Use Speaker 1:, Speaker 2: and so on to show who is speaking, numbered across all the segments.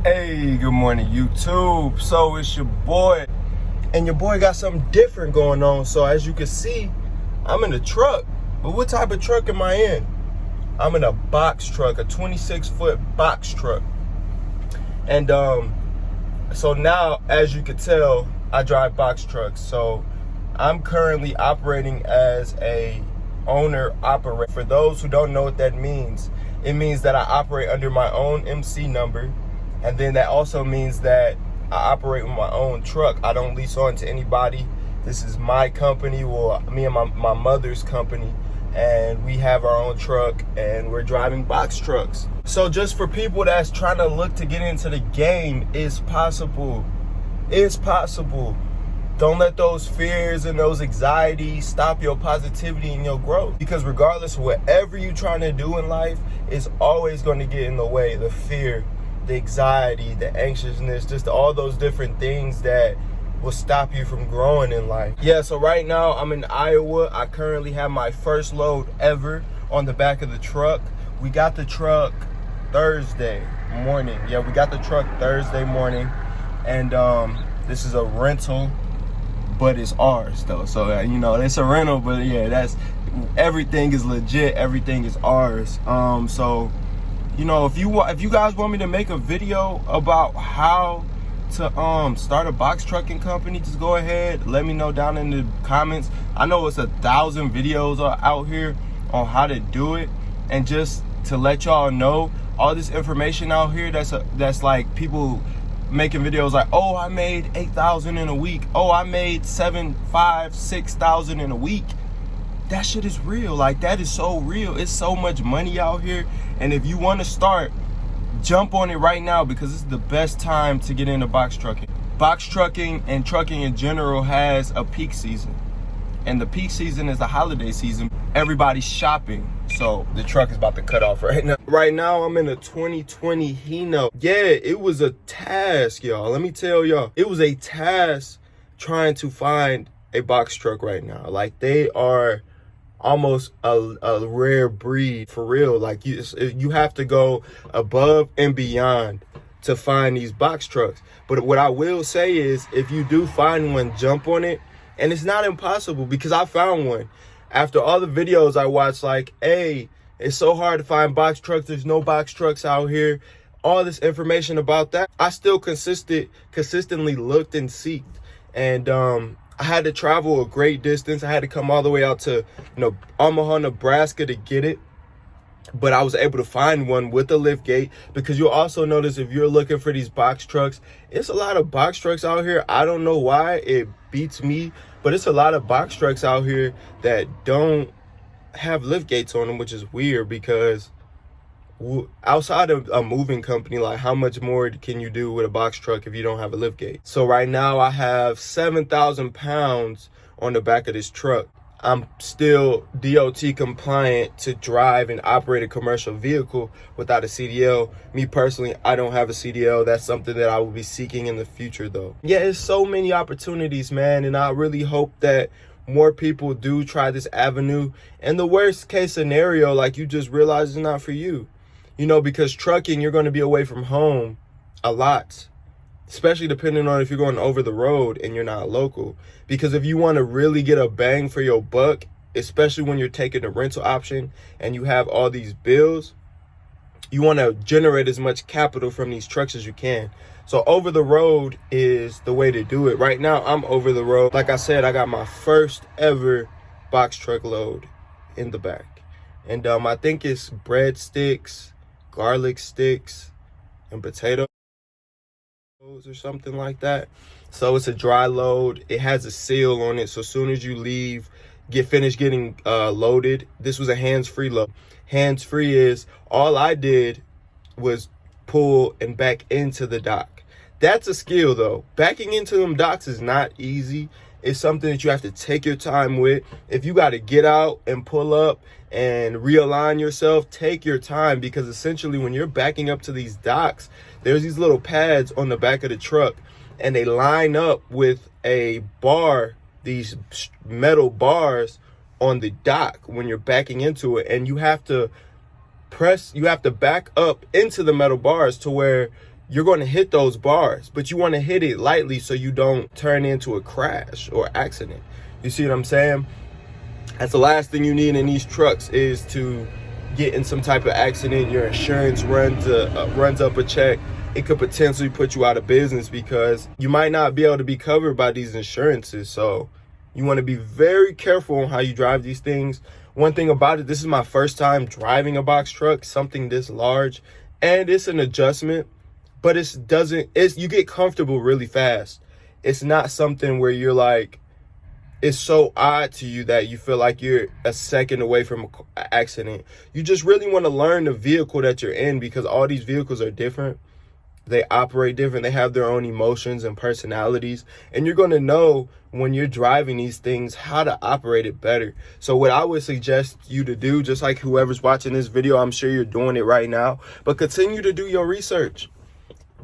Speaker 1: Hey, good morning, YouTube. So it's your boy, and your boy got something different going on. So as you can see, I'm in a truck. But what type of truck am I in? I'm in a box truck, a 26-foot box truck. And so now, as you can tell, I drive box trucks. So I'm currently operating as a owner operator. For those who don't know what that means, it means that I operate under my own MC number. And then that also means that I operate with my own truck. I don't lease on to anybody. This is my company, well, me and my mother's company, and we have our own truck and we're driving box trucks. So just for people that's trying to look to get into the game, it's possible. It's possible. Don't let those fears and those anxieties stop your positivity and your growth. Because regardless of whatever you're trying to do in life, it's always going to get in the way. The fear, the anxiety, the anxiousness, just all those different things that will stop you from growing in life. Yeah, so right now I'm in Iowa. I currently have my first load ever on the back of the truck. We got the truck Thursday morning. Yeah, we got the truck Thursday morning. And this is a rental, but it's ours though. So, you know, it's a rental, but yeah, everything is legit. Everything is ours. So, you know, if you guys want me to make a video about how to start a box trucking company, just go ahead, let me know down in the comments. I know it's 1,000 videos out here on how to do it, and just to let y'all know, all this information out here that's like people making videos like, oh, I made 8,000 in a week, oh, I made 6,000 in a week. That shit is real. Like, that is so real. It's so much money out here. And if you want to start, jump on it right now, because this is the best time to get into box trucking. Box trucking and trucking in general has a peak season. And the peak season is the holiday season. Everybody's shopping. So the truck is about to cut off right now. Right now, I'm in a 2020 Hino. Yeah, it was a task, y'all. Let me tell y'all. It was a task trying to find a box truck right now. Like, they are almost a rare breed, for real. Like, you have to go above and beyond to find these box trucks. But what I will say is, if you do find one, jump on it. And it's not impossible, because I found one after all the videos I watched. Like, hey, it's so hard to find box trucks, there's no box trucks out here, all this information about that. I still consistently looked and seeked, and I had to travel a great distance. I had to come all the way out to, Omaha, Nebraska to get it. But I was able to find one with a lift gate, because you'll also notice, if you're looking for these box trucks, it's a lot of box trucks out here. I don't know why it beats me, but it's a lot of box trucks out here that don't have lift gates on them, which is weird, because outside of a moving company, like, how much more can you do with a box truck if you don't have a lift gate? So right now I have 7,000 pounds on the back of this truck. I'm still DOT compliant to drive and operate a commercial vehicle without a CDL. Me personally, I don't have a CDL. That's something that I will be seeking in the future though. Yeah, it's so many opportunities, man, and I really hope that more people do try this avenue. And the worst case scenario, like, you just realize it's not for you. Because trucking, you're going to be away from home a lot, especially depending on if you're going over the road and you're not local. Because if you want to really get a bang for your buck, especially when you're taking a rental option and you have all these bills, you want to generate as much capital from these trucks as you can. So over the road is the way to do it. Right now, I'm over the road. Like I said, I got my first ever box truck load in the back. And I think it's breadsticks, garlic sticks, and potatoes or something like that. So it's a dry load. It has a seal on it, so as soon as you leave, finish getting loaded. This was a hands-free load. Hands-free is, all I did was pull and back into the dock. That's a skill though. Backing into them docks is not easy. It's something that you have to take your time with. If you got to get out and pull up and realign yourself, take your time, because essentially when you're backing up to these docks, there's these little pads on the back of the truck, and they line up with a bar, these metal bars on the dock when you're backing into it, and you have to back up into the metal bars to where you're going to hit those bars, but you want to hit it lightly so you don't turn into a crash or accident. You see what I'm saying? That's the last thing you need in these trucks, is to get in some type of accident. Your insurance runs up a check. It could potentially put you out of business because you might not be able to be covered by these insurances. So you want to be very careful on how you drive these things. One thing about it, this is my first time driving a box truck, something this large, and it's an adjustment, but you get comfortable really fast. It's not something where you're like, it's so odd to you that you feel like you're a second away from an accident. You just really want to learn the vehicle that you're in, because all these vehicles are different. They operate different. They have their own emotions and personalities. And you're going to know when you're driving these things how to operate it better. So what I would suggest you to do, just like whoever's watching this video, I'm sure you're doing it right now, but continue to do your research.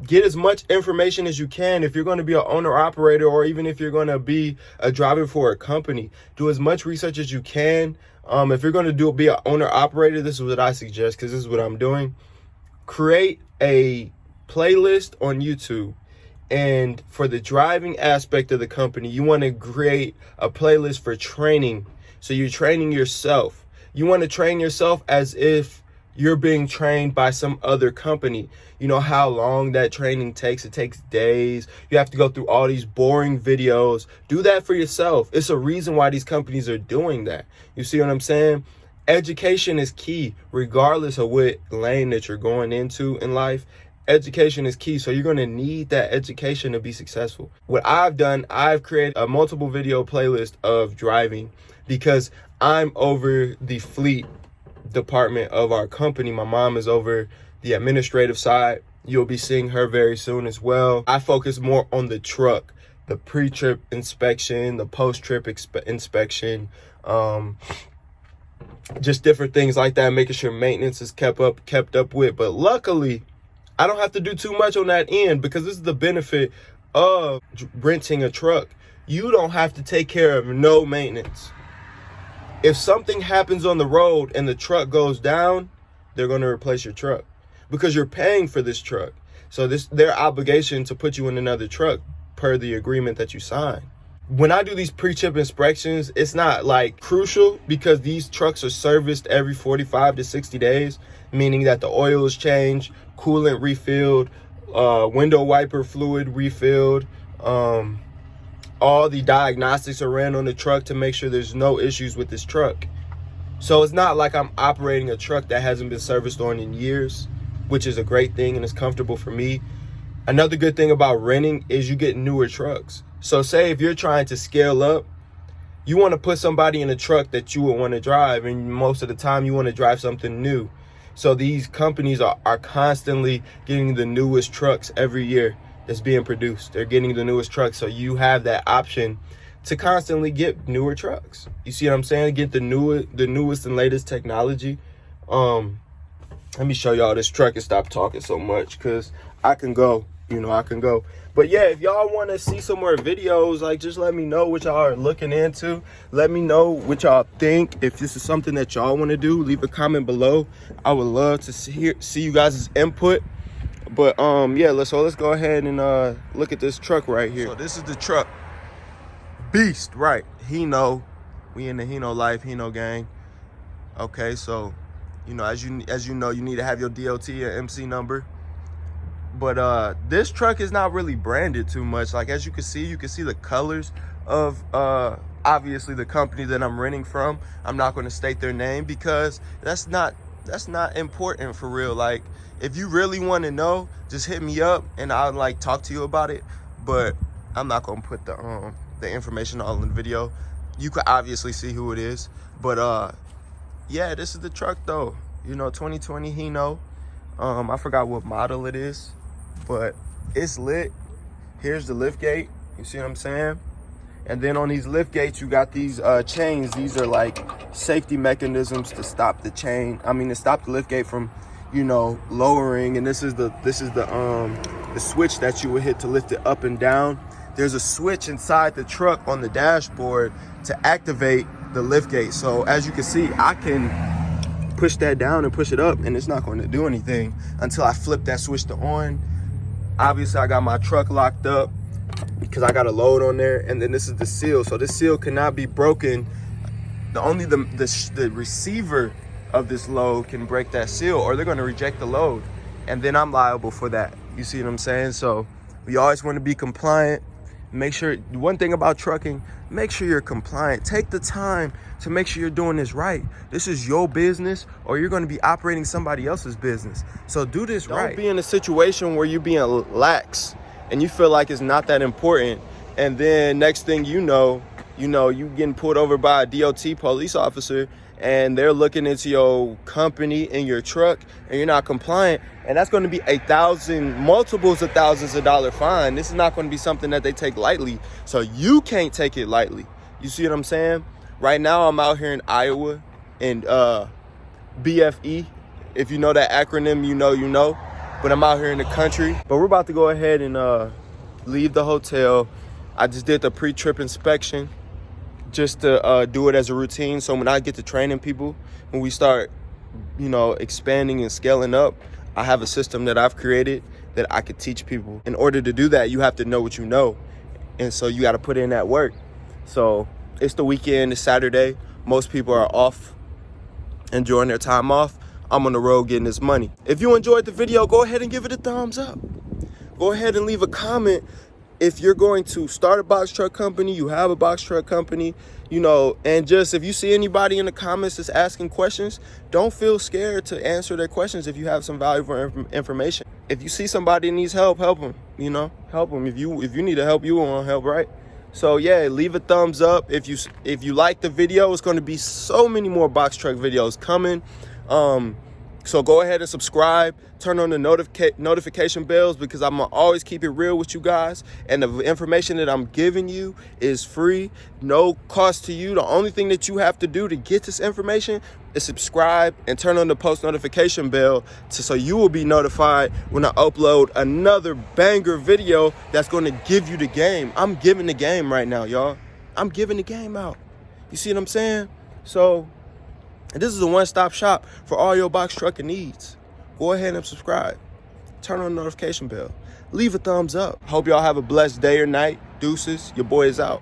Speaker 1: Get as much information as you can. If you're going to be an owner operator, or even if you're going to be a driver for a company, do as much research as you can. If you're going to be an owner operator, this is what I suggest, because this is what I'm doing. Create a playlist on YouTube, and for the driving aspect of the company, you want to create a playlist for training. So you're training yourself. You want to train yourself as if you're being trained by some other company. You know how long that training takes. It takes days. You have to go through all these boring videos. Do that for yourself. It's a reason why these companies are doing that. You see what I'm saying? Education is key, regardless of what lane that you're going into in life. Education is key. So you're going to need that education to be successful. What I've done, I've created a multiple video playlist of driving, because I'm over the fleet department of our company. My mom is over the administrative side. You'll be seeing her very soon as well. I focus more on the truck, the pre-trip inspection, the post-trip inspection, just different things like that, making sure maintenance is kept up with. But luckily, I don't have to do too much on that end, because this is the benefit of renting a truck. You don't have to take care of no maintenance. If something happens on the road and the truck goes down, they're going to replace your truck, because you're paying for this truck. So their obligation to put you in another truck per the agreement that you sign. When I do these pre-trip inspections, it's not like crucial, because these trucks are serviced every 45 to 60 days, meaning that the oil is changed, coolant refilled, window wiper fluid refilled, all the diagnostics are ran on the truck to make sure there's no issues with this truck. So it's not like I'm operating a truck that hasn't been serviced on in years, which is a great thing and it's comfortable for me. Another good thing about renting is you get newer trucks. So say if you're trying to scale up, you want to put somebody in a truck that you would want to drive, and most of the time you want to drive something new. So these companies are constantly getting the newest trucks every year that's being produced. They're getting the newest trucks, so you have that option to constantly get newer trucks. You see what I'm saying? Get the newest and latest technology. Let me show y'all this truck and stop talking so much, because I can go. But yeah, if y'all want to see some more videos, like, just let me know what y'all are looking into. Let me know what y'all think. If this is something that y'all want to do, leave a comment below. I would love to see you guys' input. But yeah, let's go ahead and look at this truck right here. So this is the truck. Beast, right? Hino. We in the Hino life, Hino gang. Okay, so as you know, you need to have your DOT or MC number. But this truck is not really branded too much. Like, as you can see the colors of obviously the company that I'm renting from. I'm not going to state their name, because that's not important for real. Like, if you really want to know, just hit me up and I'll like talk to you about it. But I'm not going to put the information all in the video. You could obviously see who it is. But yeah, this is the truck though. 2020 Hino. I forgot what model it is, but it's lit. Here's the lift gate. You see what I'm saying? And then on these lift gates, you got these chains. These are like safety mechanisms to stop to stop the lift gate from, lowering. And this is the switch that you would hit to lift it up and down. There's a switch inside the truck on the dashboard to activate the lift gate. So as you can see, I can push that down and push it up, and it's not going to do anything until I flip that switch to on. Obviously, I got my truck locked up because I got a load on there, and then this is the seal. So this seal cannot be broken. Only the receiver of this load can break that seal, or they're gonna reject the load, and then I'm liable for that. You see what I'm saying? So we always want to be compliant. Make sure, one thing about trucking, make sure you're compliant. Take the time to make sure you're doing this right. This is your business, or you're going to be operating somebody else's business. So do this right. Don't be in a situation where you're being lax and you feel like it's not that important. And then next thing you know, you getting pulled over by a DOT police officer, and they're looking into your company and your truck, and you're not compliant, and that's going to be multiples of thousands of dollar fine. This is not going to be something that they take lightly, so you can't take it lightly. You see what I'm saying? Right now, I'm out here in Iowa, in BFE. If you know that acronym, you know. But I'm out here in the country. But we're about to go ahead and leave the hotel. I just did the pre-trip inspection, just to do it as a routine. So when I get to training people, when we start, expanding and scaling up, I have a system that I've created that I could teach people. In order to do that, you have to know what you know. And so you got to put in that work. So it's the weekend, it's Saturday. Most people are off, enjoying their time off. I'm on the road getting this money. If you enjoyed the video, go ahead and give it a thumbs up. Go ahead and leave a comment. If you're going to start a box truck company, you have a box truck company, and just if you see anybody in the comments that's asking questions, don't feel scared to answer their questions if you have some valuable information. If you see somebody that needs help, help them, help them. If you need to help, you want help, right? So yeah, leave a thumbs up. If you like the video, it's going to be so many more box truck videos coming. So go ahead and subscribe, turn on the notification bells, because I'm gonna always keep it real with you guys. And the information that I'm giving you is free, no cost to you. The only thing that you have to do to get this information is subscribe and turn on the post notification bell so you will be notified when I upload another banger video that's gonna give you the game. I'm giving the game right now, y'all. I'm giving the game out. You see what I'm saying? So this is a one-stop shop for all your box trucking needs. Go ahead and subscribe. Turn on the notification bell. Leave a thumbs up. Hope y'all have a blessed day or night. Deuces, your boy is out.